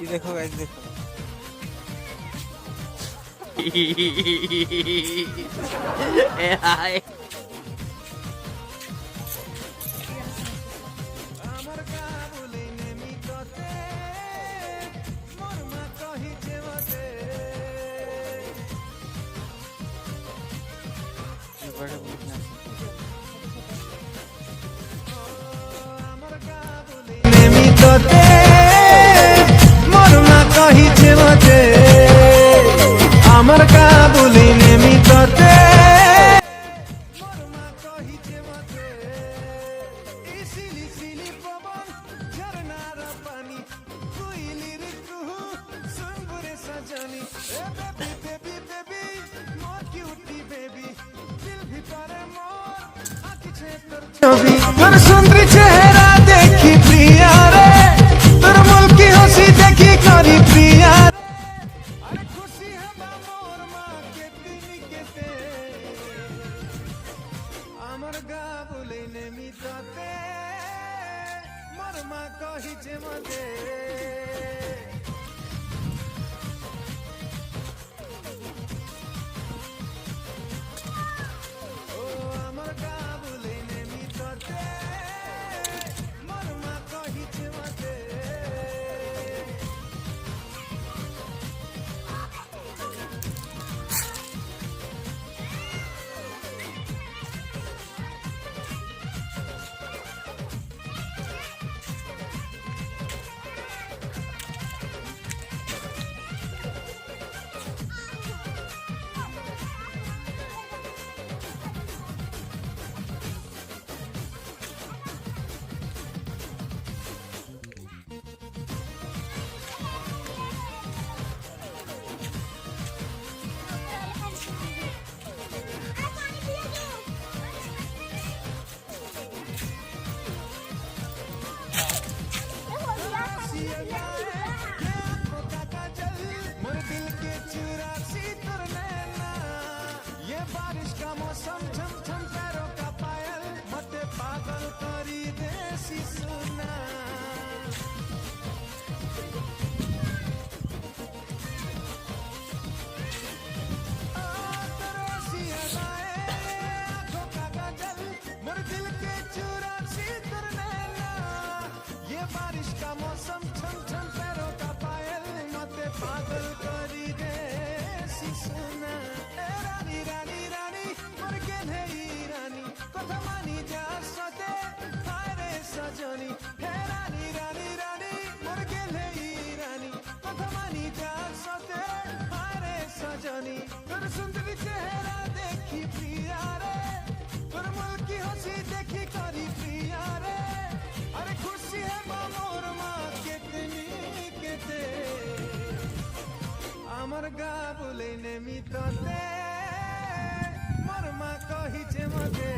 ये देखो गाइस देखो ए हाय बड़े बुझना नेमी तोते मोर मा कहिछे मते आमर का बोली नेमी तोते मोर मा कहिछे मते इसिली सिली पवन झरनार पानी कोइलिर कुहू सुंगुरे सजनी ए बेबी बेबी बेबी मोर क्यूटी बेबी दिल भितरे मोर आँखि छे तोर छवि तोर सुंदर चेहरा देखी प्रिया रे तोर मुल्की हंसी देखी करी प्रिया अरे खुशी है मोर माँ के दिन केते आमर गा बोले नेमी तोते मोर माँ कहिछे मते ओ आमर गा बोले नेमी तोते मोर माँ कहिछे मते मोर दिल के चुरासी तुर नैना ये बारिश का मौसम झम झम पैरों का पायल मते पागल करी देसी सुना तरसी अदाए आँखों का काजल मोर दिल के चुरासी तुर नैना ये बारिश का मौसम झम झम पैरों का पायल मते पागल करी देसी सुना ए रानी रानी रानी मोर गेले रानी कथा मानी जा सते हाय सजनी हे रानी रानी रानी मोर गेले रानी कथा मानी जा सते हाय सजनी तोर सुंदर चेहरा देखी प्रिया रे तोर मुल्की हंसी देखी करी प्रिया रे अरे खुशी है मोर माँ कितनी केते आमर गा बोले नेमी तोते मोर माँ कहिछे मते